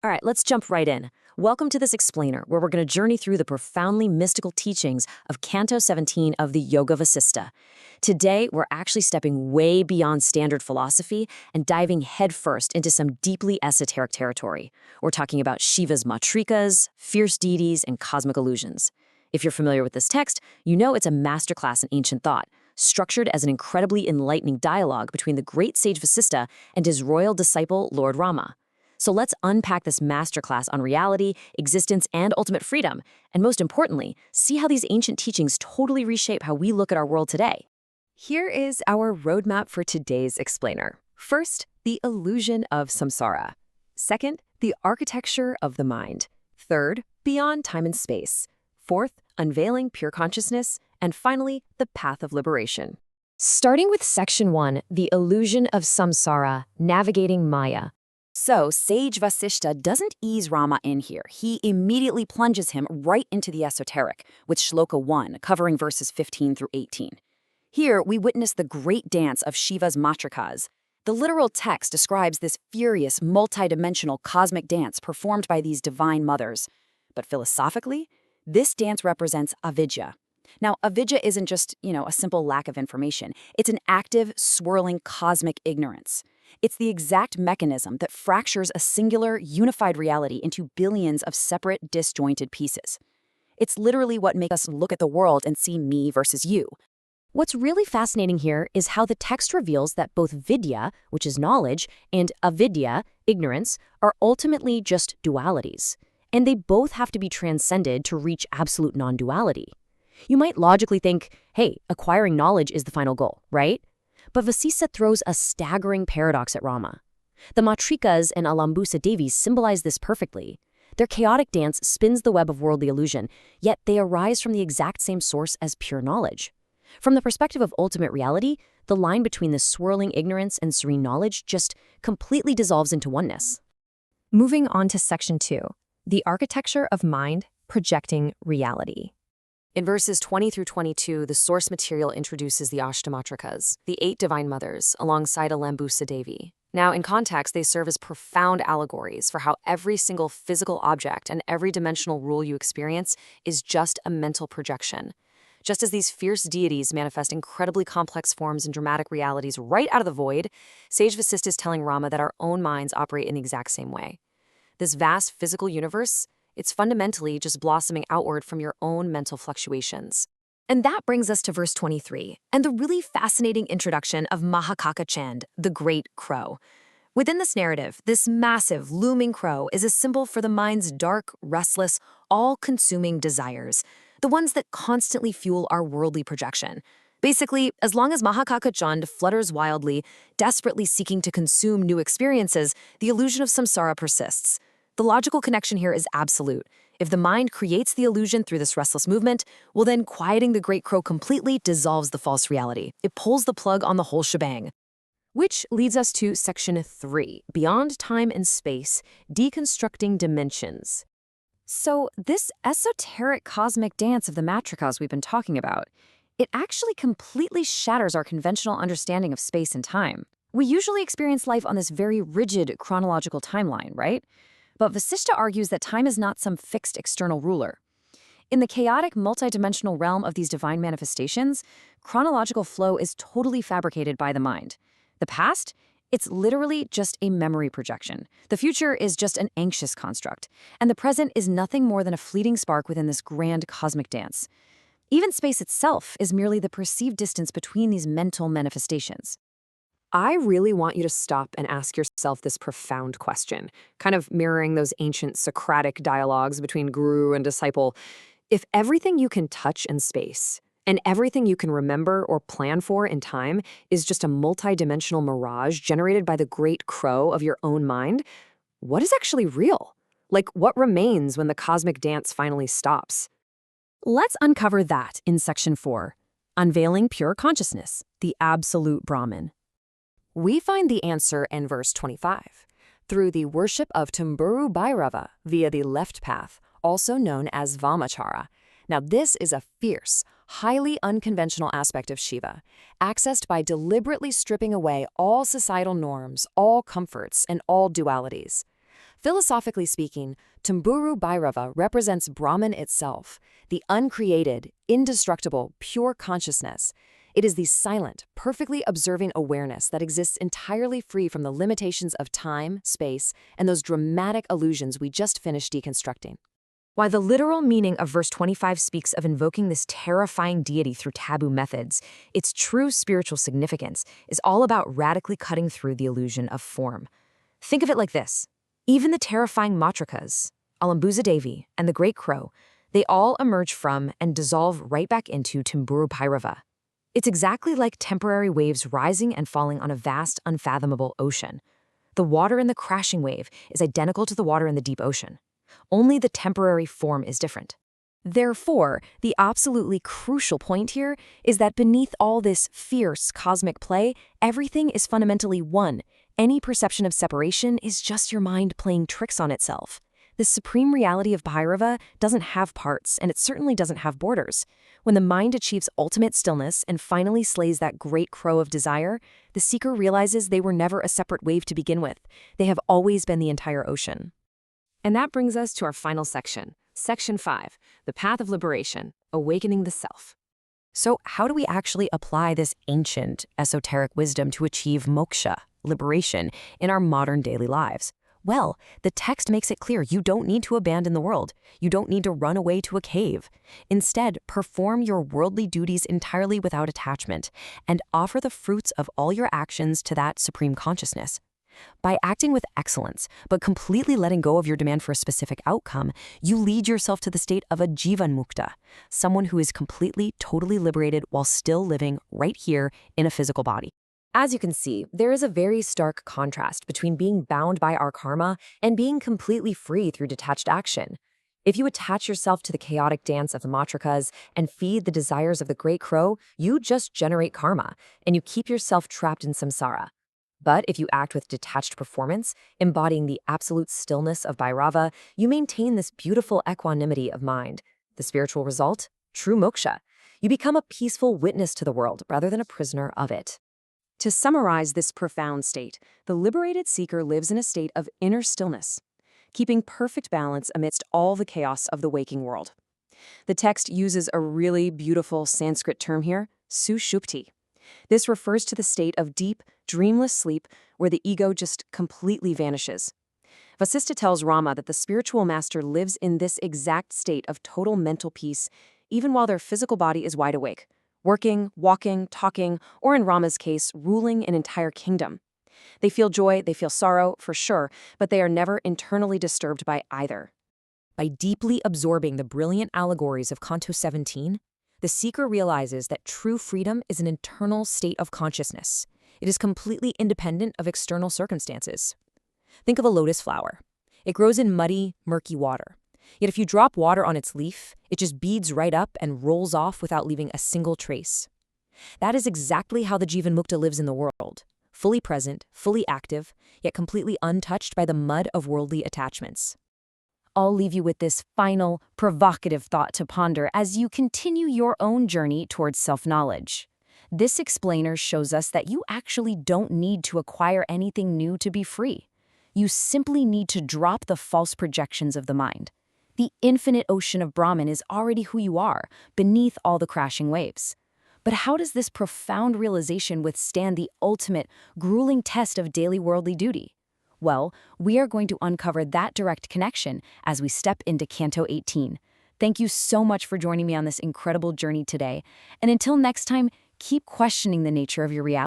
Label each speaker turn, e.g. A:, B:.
A: All right, let's jump right in. Welcome to this explainer, where we're going to journey through the profoundly mystical teachings of Canto 17 of the Yoga Vasistha. Today, we're actually stepping way beyond standard philosophy and diving headfirst into some deeply esoteric territory. We're talking about Shiva's matrikas, fierce deities, and cosmic illusions. If you're familiar with this text, you know it's a masterclass in ancient thought, structured as an incredibly enlightening dialogue between the great sage Vasistha and his royal disciple, Lord Rama. So let's unpack this masterclass on reality, existence, and ultimate freedom, and most importantly, see how these ancient teachings totally reshape how we look at our world today. Here is our roadmap for today's explainer. First, the illusion of samsara. Second, the architecture of the mind. Third, beyond time and space. Fourth, unveiling pure consciousness. And finally, the path of liberation. Starting with Section 1, the illusion of samsara, navigating Maya. So, Sage Vasishta doesn't ease Rama in here. He immediately plunges him right into the esoteric, with Shloka 1, covering verses 15 through 18. Here, we witness the great dance of Shiva's matrikas. The literal text describes this furious, multidimensional cosmic dance performed by these divine mothers. But philosophically, this dance represents avidya. Now, avidya isn't just, a simple lack of information. It's an active, swirling cosmic ignorance. It's the exact mechanism that fractures a singular, unified reality into billions of separate, disjointed pieces. It's literally what makes us look at the world and see me versus you. What's really fascinating here is how the text reveals that both vidya, which is knowledge, and avidya, ignorance, are ultimately just dualities. And they both have to be transcended to reach absolute non-duality. You might logically think, hey, acquiring knowledge is the final goal, right? But Vasistha throws a staggering paradox at Rama. The matrikas and Alambusa Devis symbolize this perfectly. Their chaotic dance spins the web of worldly illusion, yet they arise from the exact same source as pure knowledge. From the perspective of ultimate reality, the line between this swirling ignorance and serene knowledge just completely dissolves into oneness. Moving on to Section 2, the architecture of mind projecting reality. In verses 20 through 22, the source material introduces the Ashtamatrikas, the 8 divine mothers, alongside Alambusa Devi. Now, in context, they serve as profound allegories for how every single physical object and every dimensional rule you experience is just a mental projection. Just as these fierce deities manifest incredibly complex forms and dramatic realities right out of the void, Sage Vasistha is telling Rama that our own minds operate in the exact same way. This vast physical universe, it's fundamentally just blossoming outward from your own mental fluctuations. And that brings us to verse 23, and the really fascinating introduction of Mahakaka Chand, the Great Crow. Within this narrative, this massive, looming crow is a symbol for the mind's dark, restless, all-consuming desires, the ones that constantly fuel our worldly projection. Basically, as long as Mahakaka Chand flutters wildly, desperately seeking to consume new experiences, the illusion of samsara persists. The logical connection here is absolute. If the mind creates the illusion through this restless movement, well then quieting the great crow completely dissolves the false reality. It pulls the plug on the whole shebang. Which leads us to Section 3, Beyond Time and Space, Deconstructing Dimensions. So this esoteric cosmic dance of the matrikas we've been talking about, it actually completely shatters our conventional understanding of space and time. We usually experience life on this very rigid chronological timeline, right? But Vasishta argues that time is not some fixed external ruler. In the chaotic, multidimensional realm of these divine manifestations, chronological flow is totally fabricated by the mind. The past? It's literally just a memory projection. The future is just an anxious construct. And the present is nothing more than a fleeting spark within this grand cosmic dance. Even space itself is merely the perceived distance between these mental manifestations. I really want you to stop and ask yourself this profound question, kind of mirroring those ancient Socratic dialogues between guru and disciple. If everything you can touch in space, and everything you can remember or plan for in time is just a multidimensional mirage generated by the great crow of your own mind, what is actually real? Like, what remains when the cosmic dance finally stops? Let's uncover that in Section 4, Unveiling Pure Consciousness, the Absolute Brahman. We find the answer in verse 25, through the worship of Tumburu Bhairava via the left path, also known as Vamachara. Now this is a fierce, highly unconventional aspect of Shiva, accessed by deliberately stripping away all societal norms, all comforts, and all dualities.
B: Philosophically speaking, Tumburu Bhairava represents Brahman itself, the uncreated, indestructible, pure consciousness. It is the silent, perfectly observing awareness that exists entirely free from the limitations of time, space, and those dramatic illusions we just finished deconstructing.
A: While the literal meaning of verse 25 speaks of invoking this terrifying deity through taboo methods, its true spiritual significance is all about radically cutting through the illusion of form. Think of it like this. Even the terrifying Matrikas, Alambuza Devi, and the Great Crow, they all emerge from and dissolve right back into Tumburu Bhairava. It's exactly like temporary waves rising and falling on a vast, unfathomable ocean. The water in the crashing wave is identical to the water in the deep ocean. Only the temporary form is different. Therefore, the absolutely crucial point here is that beneath all this fierce cosmic play, everything is fundamentally one. Any perception of separation is just your mind playing tricks on itself. The supreme reality of Bhairava doesn't have parts, and it certainly doesn't have borders. When the mind achieves ultimate stillness and finally slays that great crow of desire, the seeker realizes they were never a separate wave to begin with. They have always been the entire ocean. And that brings us to our final section, Section 5, the Path of Liberation, Awakening the Self. So how do we actually apply this ancient, esoteric wisdom to achieve moksha, liberation, in our modern daily lives? Well, the text makes it clear you don't need to abandon the world. You don't need to run away to a cave. Instead, perform your worldly duties entirely without attachment and offer the fruits of all your actions to that supreme consciousness. By acting with excellence, but completely letting go of your demand for a specific outcome, you lead yourself to the state of a Jivan Mukta, someone who is completely, totally liberated while still living right here in a physical body. As you can see, there is a very stark contrast between being bound by our karma and being completely free through detached action. If you attach yourself to the chaotic dance of the Matrikas and feed the desires of the Great Crow, you just generate karma, and you keep yourself trapped in samsara. But if you act with detached performance, embodying the absolute stillness of Bhairava, you maintain this beautiful equanimity of mind. The spiritual result? True moksha. You become a peaceful witness to the world rather than a prisoner of it. To summarize this profound state, the liberated seeker lives in a state of inner stillness, keeping perfect balance amidst all the chaos of the waking world. The text uses a really beautiful Sanskrit term here, sushupti. This refers to the state of deep, dreamless sleep where the ego just completely vanishes. Vasistha tells Rama that the spiritual master lives in this exact state of total mental peace, even while their physical body is wide awake, working, walking, talking, or in Rama's case, ruling an entire kingdom. They feel joy, they feel sorrow, for sure, but they are never internally disturbed by either. By deeply absorbing the brilliant allegories of Canto 17, the seeker realizes that true freedom is an internal state of consciousness. It is completely independent of external circumstances. Think of a lotus flower. It grows in muddy, murky water. Yet if you drop water on its leaf, it just beads right up and rolls off without leaving a single trace. That is exactly how the Jivan Mukta lives in the world, fully present, fully active, yet completely untouched by the mud of worldly attachments. I'll leave you with this final, provocative thought to ponder as you continue your own journey towards self-knowledge. This explainer shows us that you actually don't need to acquire anything new to be free. You simply need to drop the false projections of the mind. The infinite ocean of Brahman is already who you are, beneath all the crashing waves. But how does this profound realization withstand the ultimate, grueling test of daily worldly duty? Well, we are going to uncover that direct connection as we step into Canto 18. Thank you so much for joining me on this incredible journey today. And until next time, keep questioning the nature of your reality.